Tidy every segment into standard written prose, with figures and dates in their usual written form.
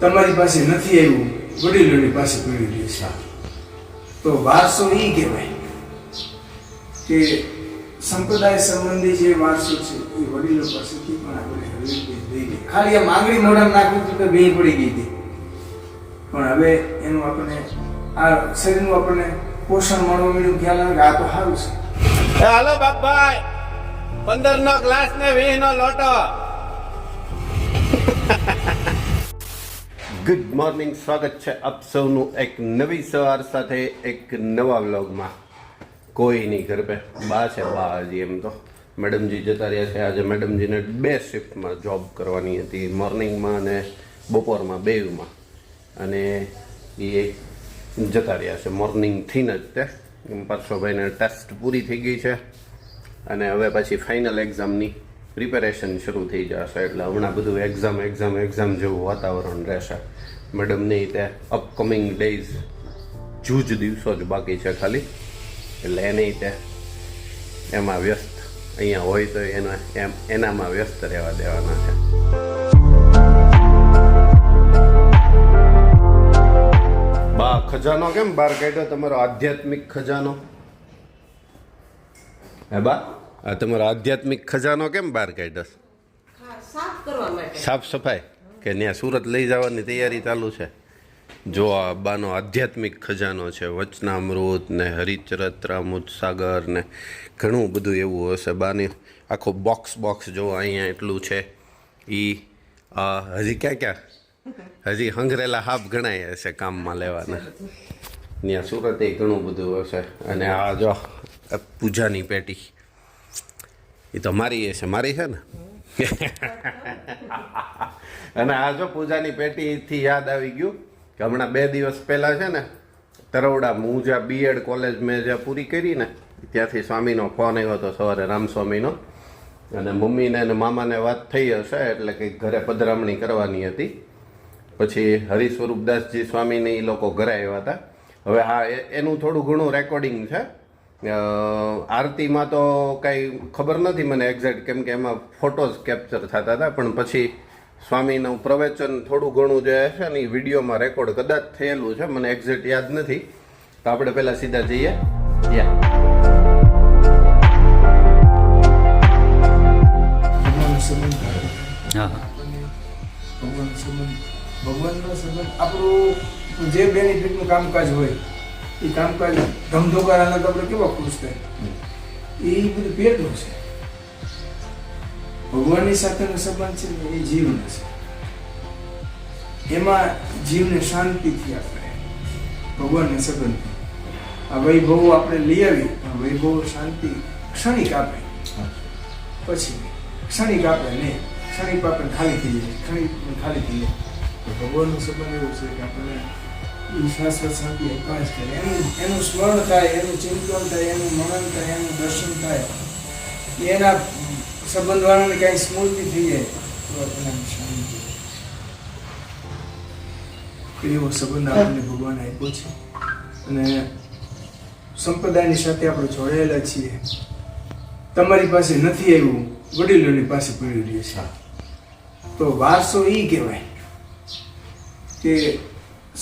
તમારી પાસે નથી આવ્યું, વડીલોની પાસે પડી રહ્યું છે. તો વારસો એ કહેવાય કે સંપ્રદાય સંબંધી જે વારસો છે એ વડીલો પાસેથી પણ આપણે લઈ ગઈ. ખાલી આ માંગણી મોઢામાં નાખવું તો બે પડી ગઈ હતી, પણ હવે એનું આપણે આ શરીરનું આપણને પોષણ મળવા મળ્યું, ખ્યાલ આવે કે આ તો સારું છે. હાલો બાપભાઈ, 15 નો ગ્લાસ ને 20 નો લોટો. ગુડ મોર્નિંગ, સ્વાગત છે આપ સૌનું એક નવી સવાર સાથે એક નવા વ્લોગમાં. કોઈ નહીં ઘર પે બા છે, બા હજી એમ તો મેડમજી જતા રહ્યા છે. આજે મેડમજીને 2 શિફ્ટમાં જોબ કરવાની હતી, મોર્નિંગમાં અને બપોરમાં, બેમાં. અને એ જતા રહ્યા છે મોર્નિંગથી જ. તે પરસોભાઈને ટેસ્ટ પૂરી થઈ ગઈ છે અને હવે પછી ફાઇનલ એક્ઝામની પ્રિપેરેશન શરૂ થઈ જશે. એટલે હમણાં બધું એક્ઝામ જેવું વાતાવરણ રહેશે. મેડમને તે અપકમિંગ ડેઝ જૂજ દિવસો જ બાકી છે ખાલી, એટલે એને તે એમાં વ્યસ્ત, અહીંયા હોય તો એનામાં વ્યસ્ત રહેવા દેવાના છે. બા, ખજાનો કેમ બહાર કાઢ્યો તમારો? આધ્યાત્મિક ખજાનો હે બા? આ તમારો આધ્યાત્મિક ખજાનો કેમ બહાર કાઢ્યો? સાફ કરવા માટે. સાફ સફાઈ કે ત્યાં સુરત લઈ જવાની તૈયારી ચાલુ છે? જો આ બાનો આધ્યાત્મિક ખજાનો છે, વચનામૃત ને હરિચરિત્રામૃત સાગર ને ઘણું બધું એવું હશે. બાની આખો બોક્સ જો અહીંયા એટલું છે. હજી ક્યાં હજી હંગરેલા હાફ ગણાય હશે કામમાં લેવાના. ત્યાં સુરતે ઘણું બધું હશે. અને આ જો પૂજાની પેટી, એ તો મારી છે ને. અને આ જો પૂજાની પેટીથી યાદ આવી ગયું કે હમણાં 2 દિવસ પહેલાં છે ને તરવડામાં હું જ્યાં બીએડ કોલેજ મેં જ્યાં પૂરી કરી ને, ત્યાંથી સ્વામીનો ફોન આવ્યો હતો સવારે, રામસ્વામીનો. અને મમ્મીને અને મામાને વાત થઈ હશે, એટલે કંઈક ઘરે પધરામણી કરવાની હતી. પછી હરિસ્વરૂપદાસજી સ્વામીને એ લોકો ઘરે આવ્યા હતા. હવે હા, એનું થોડું ઘણું રેકોર્ડિંગ છે. આરતીમાં તો કાંઈ ખબર નથી મને એક્ઝેક્ટ, કેમ કે એમાં ફોટોઝ કેપ્ચર થતા હતા. પણ પછી સ્વામીનું પ્રવચન થોડું ઘણું જે છે ને એ વિડીયોમાં રેકોર્ડ કદાચ થયેલું છે, મને એક્ઝેક્ટ યાદ નથી. તો આપણે પહેલાં સીધા જઈએ. ભગવાનનો સંબંધ આપણું જે બેનિફિટનું કામકાજ હોય એ કામકાજ ધમધોકારાના તો આપણે કેવા ખુશ થાય, એ બધું પેટનું છે. ભગવાનની સાથેનો સંબંધ છે ને એ જીવન છે. એમાં જીવને શાંતિથી આપણે ભગવાનને સંબંધ, આ વૈભવો આપણે લઈ આવી, વૈભવો શાંતિ ક્ષણિક આપે, પછી ક્ષણિક આપે ને ક્ષણિક આપણે ખાલી થઈ જાય, ક્ષણિક ખાલી થઈ જાય. ભગવાનનો સંબંધ એવું છે કે આપણને શાશ્વત શાંતિ અપાય છે. એનું સ્મરણ થાય, એનું ચિંતન થાય, એનું મનન થાય, એનું દર્શન થાય, એના સંબંધવાળાને કાંઈ સ્મૃતિ થઈ જાય તો આપણને શાંતિ. એવો સંબંધ આપણને ભગવાન આપ્યો છે. અને સંપ્રદાયની સાથે આપણે જોડાયેલા છીએ. તમારી પાસે નથી આવ્યું, વડીલોની પાસે પડી રહ્યું છે. તો વારસો એ કહેવાય કે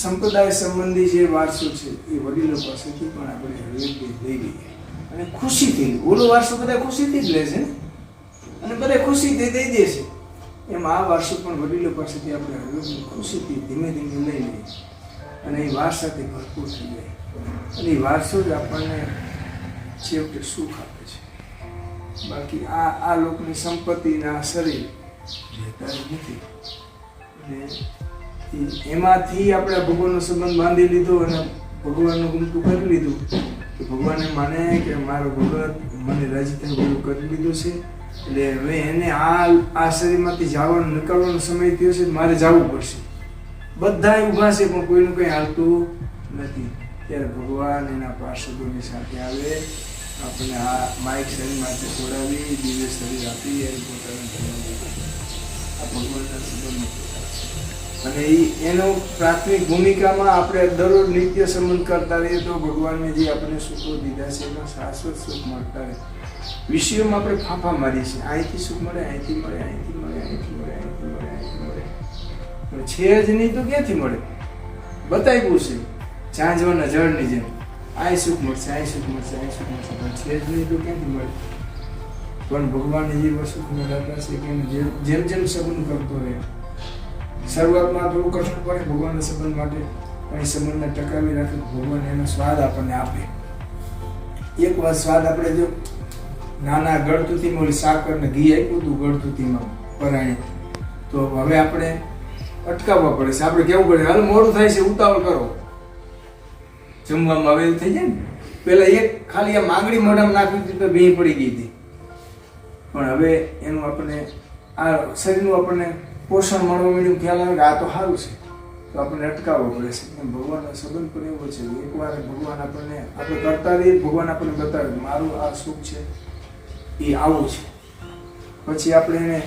સંપ્રદાય સંબંધી જે વારસો છે એ વડીલો પાસેથી પણ આપણે લઈ લઈએ અને ખુશીથી. ઓલો વારસો બધા ખુશીથી જ લે છે અને બધા ખુશીથી દઈ દે છે. એમ આ વારસો પણ વડીલો પાસેથી આપણે ખુશીથી ધીમે ધીમે લઈ લઈએ અને એ વારસાથી ભરપૂર થઈ જાય. અને એ વારસો જ આપણને છેવટે સુખ આપે છે. બાકી આ લોકોની સંપત્તિના શરીર રહેતા નથી. એમાંથી આપણે ભગવાનનો સંબંધ બાંધી લીધો અને ભગવાનનું ગુમતું કરી લીધું કે ભગવાને માને કે મારો ભગત મને રાજી થાય બધું કરી લીધું છે. એટલે હવે એને આ શરીરમાંથી જવાનો નીકળવાનો સમય થયો છે, મારે જવું પડશે. બધા ઊભા છે પણ કોઈનું કંઈ હાલતું નથી. ત્યારે ભગવાન એના પાર્ષદોની સાથે આવે, આપણે આ માઇક શરીર માટે છોડાવી, દિવ્ય શરીર આપી અને પોતાના આ ભગવાનના સંબંધ. અને એનો પ્રાથમિક ભૂમિકામાં આપણે દરરોજ નિત્ય સંબંધ કરતા રહીએ તો ભગવાનને જે આપણે સુખો દીધા છે એમાં શાશ્વત સુખ મળતા રહે. વિષયોમાં આપણે ફાંફા મારીએ છીએ, અહીંથી સુખ મળે, અહીંથી મળે, અહીંથી મળે, અહીંથી મળે, અહીંથી મળે, અહીંથી મળે. છે જ નહીં તો ક્યાંથી મળે? બતાવ્યું છે ઝાંઝવાના જળની જેમ, આ સુખ મળશે, આ સુખ મળશે, આ સુખ મળશે, પણ છે જ નહીં તો ક્યાંથી મળે? પણ ભગવાન એવી વસ્તુ દાતા છે કે જેમ જેમ સંબંધ કરતો રહે, શરૂઆતમાં થોડું કઠણ પડે ભગવાનના સંબંધ માટે, પણ એ સંબંધને ટકાવી રાખે ભગવાન એનો સ્વાદ આપણને આપે. એક વાર સ્વાદ આપણે જો નાના ગળતુતીમાં ઓલી સાકર ને ઘી આપ્યું હતું ગળતુતીમાં પરાણે, તો હવે આપણે અટકાવવા પડે છે. આપણે કેવું પડે, હાલ મોડું થાય છે, ઉતાવળ કરો, જમવામાં હવે એવું થઈ જાય ને. પેલા એક ખાલી આ માંગડી મોઢામાં નાખી હતી તો ભી પડી ગઈ હતી, પણ હવે એનું આપણને આ શરીરનું આપણને પોષણ મળવા મળ્યું, ખ્યાલ આવે કે આ તો સારું છે, તો આપણને અટકાવવો પડે છે. એમ ભગવાનનો સંબંધ પણ એવો છે, એકવાર ભગવાન આપણને આપણે કરતા રહીએ, ભગવાન આપણને બતાવે મારું આ સુખ છે એ આવું છે, પછી આપણે એને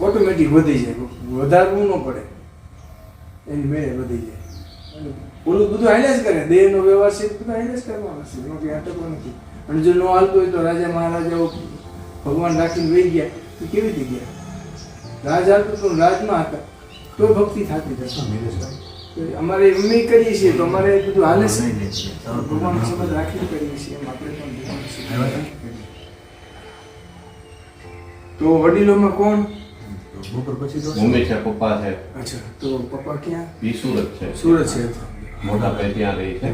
ઓટોમેટિક વધી જાય, વધારવું ન પડે, એની મેળે વધી જાય. અને ઓલું બધું હાલ્યા જ કરે, દેહનો વ્યવહાર છે બધું હાલ્યા જ કરવાનો છે, એમાં કંઈ અટકવા નથી. અને જો ન હાલતું હોય તો રાજા મહારાજાઓ ભગવાન રાખીને વહી ગયા તો કેવી રીતે ગયા? રાજ હાલતું તો રાજમાં હતા તો ભક્તિ થતી જશે. અમારે એમ કરીએ છીએ તો અમારે બધું હાલે છે, ભગવાનનો સંબંધ રાખીને કરીએ છીએ, એમ આપણે પણ ભગવાનનો સંબંધ રાખીને કરીએ. તો વડીલોમાં કોણ? મમ્મી છે, પપ્પા છે. અચ્છા, તો પપ્પા ક્યાં? ઈ સુરત છે. સુરત છે. મોટા ભાઈ ત્યાં રહી છે.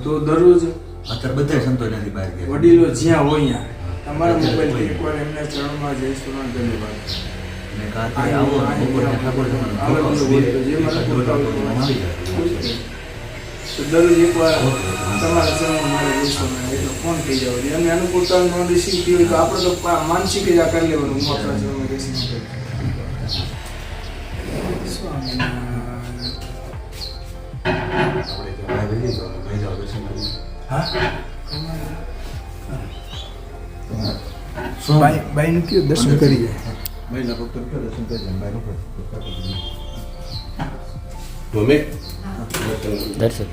તો દરરોજ અત્યારે બધા સંતો નથી બહાર ગયા. વડીલો જ્યાં હોય ત્યાં તમારા મોબાઈલ એકવાર એમના ચરણમાં જય સ્મરણ કરી લેવાનું. ને કાંઈ આવો બપોરે ઠાકોર તો દરરોજ એકવાર તમારા ચરણમાં મારે જય સ્મરણ એટલે ફોન થઈ જાવ દે. અને અનુકૂળતા ન રિસીવ થઈ હોય તો આપણે તો માનસિક જ આ કરી લેવાનું, હું આપણા ચરણમાં જય સ્મરણ કરું. બાઈનું કયું દર્શન કરી જાય. મમ્મી દર્શન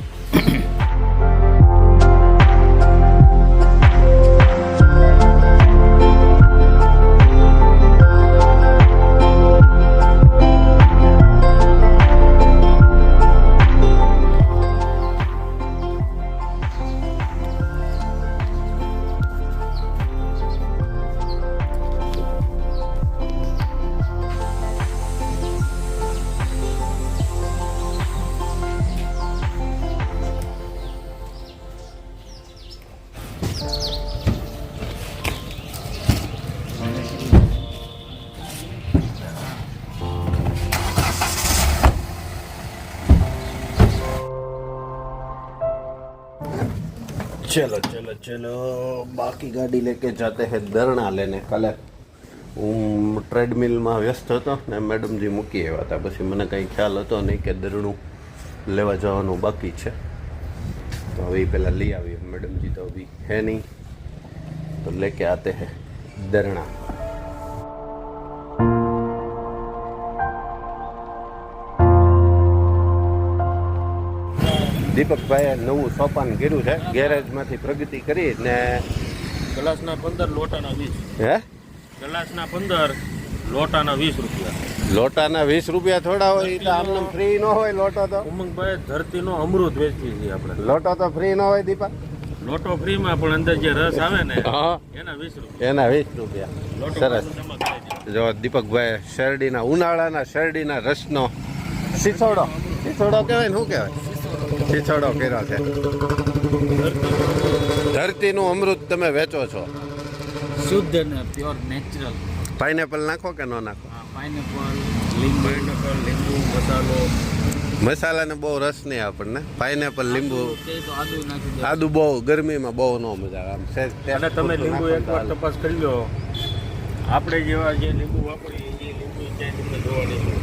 चलो चलो चलो बाकी गाड़ी लेके जाते हैं धरना लेने. કાલે હું ટ્રેડમિલમાં વ્યસ્ત હતો ને મેડમજી મૂકી આવ્યા હતા, પછી મને કંઈ ખ્યાલ હતો નહીં કે ધરણું લેવા જવાનું બાકી છે, તો હવે એ પહેલાં લઈ આવીએ. મેડમજી તો અભી है नहीं, तो लेके आते हैं धरना. દીપકભાઈએ નવું સોપાન કર્યું છે, ગેરેજમાંથી પ્રગતિ કરી ને ગ્લાસના 15 લોટાના 20. હે ગ્લાસના 15 લોટાના 20 રૂપિયા. લોટાના 20 રૂપિયા થોડા હોય, એ તો આમને ફ્રી ન હોય. લોટો તો ઉમંગભાઈ ધરતીનો અમૃત વેચી છે આપણે. લોટો તો ફ્રી ન હોય દીપા. લોટો ફ્રીમાં પણ અંદર જે રસ આવે ને હા, એના 20 રૂપિયા. એના 20 રૂપિયા. લોટો સરસ. જમા કરાવી દે. જો દીપકભાઈ શેરડીના ઉનાળાના શેરડીના રસનો સિસોડો કહેવાય ને, શું કહેવાય, સિસોડો કર્યો છે. ધરતીનું અમૃત તમે વેચો છો, શુદ્ધ ને પ્યોર નેચરલ. પાઇનેપલ નાખો કે ન નાખો? પાઇનેપલ, લીંબુ, મસાલો. મસાલાને બહુ રસ નહીં આપણને. પાઇનેપલ, લીંબુ, આદુ નાખી દે. આદુ બહુ ગરમીમાં બહુ ન મજા આવે. આમ સહેજ taste અને તમે લીંબુ નાખો તો એકવાર હાલે. તપાસ કરી લો, આપણે જેવા જે લીંબુ વાપરીએ એ લીંબુ ક્યાંય તમને જોવા નહીં.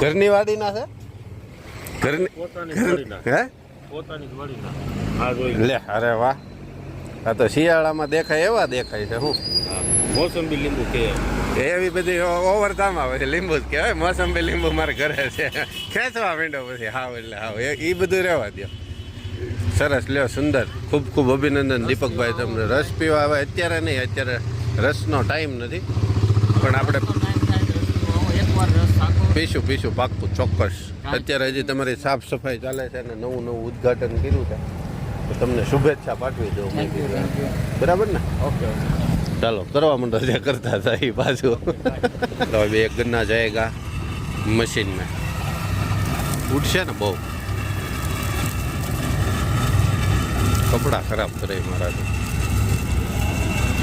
ઘરની વાડીના છે, ઘરની પોતાની જ વાડીના. હે પોતાની જ વાડીના. હા જોઈ લે, અરે વાહ, આ તો શિયાળામાં દેખાય એવા દેખાય છે. શું મોસંબી લીંબુ કે એવી બધી ઓવરધામ આવે છે. લીંબુ જ કહેવાય. મોસંબી લીંબુ મારે ઘરે છે, ખેંચવા માંડો પછી હાવ એટલે હાવ એ બધું રહેવા દો. સરસ, લ્યો, સુંદર. ખૂબ ખૂબ અભિનંદન દીપકભાઈ તમને. રસ પીવા આવે અત્યારે નહીં, અત્યારે રસનો ટાઈમ નથી, પણ આપણે એકવાર પીશું પાક્કું ચોક્કસ. અત્યારે હજી તમારી સાફ સફાઈ ચાલે છે અને નવું ઉદ્ઘાટન કર્યું છે તો તમને શુભેચ્છા પાઠવી દઉં. Thank you. બરાબર ને? ઓકે. ચાલો કરવા માંડો જે કરતા હતા એ પાછું. તો હવે એક ગન્ના જાયગા મશીન में ઉઠશે ને બહુ. કપડા ખરાબ કરે મારા તો.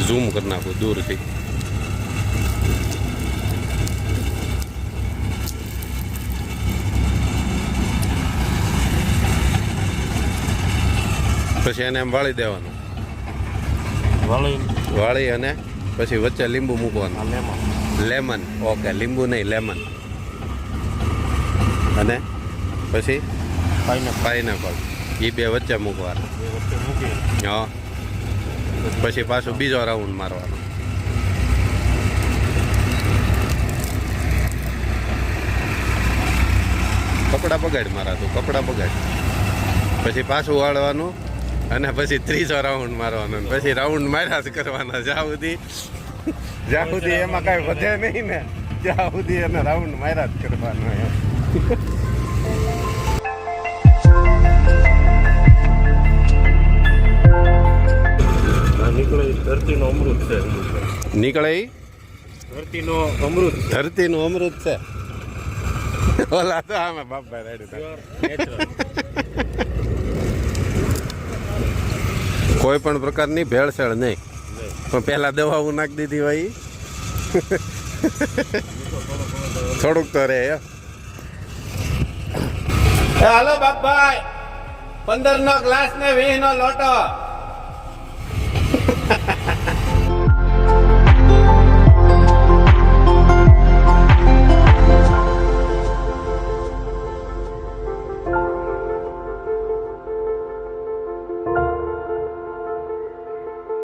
ઝૂમ કરી નાખું દૂરથી. પછી એને એમ વાળી દેવાનું. વાળી અને પછી વચ્ચે લીંબુ મૂકવાનું. લેમન. ઓકે, લીંબુ નહીં, લેમન. અને પછી પાઇનેપલ. એ બે વચ્ચે મૂકવાના. હા, પછી પાછું બીજો રાઉન્ડ મારવાનો. કપડા બગાડ મારા તું, કપડા બગાડ. પછી પાછું વાળવાનું અને પછી ત્રીજો રાઉન્ડ મારવાનો. પછી રાઉન્ડ માર્યા જ કરવાના જ્યાં સુધી એમાં કાંઈ વધે નહીં ને ત્યાં સુધી એને રાઉન્ડ માર્યા જ કરવાનો. ધરતીનો અમૃત છે. નીકળે ધરતીનું અમૃત છે. ઓલા તો આમે બાપભાઈ રેડી. કોઈ પણ પ્રકારની ભેળસેળ નહીં, પણ પહેલા દવાઓ નાખી દીધી હોય. થોડુંક તો રે. હાલો બાપભાઈ, 15 નો ગ્લાસ ને 20 નો લોટો.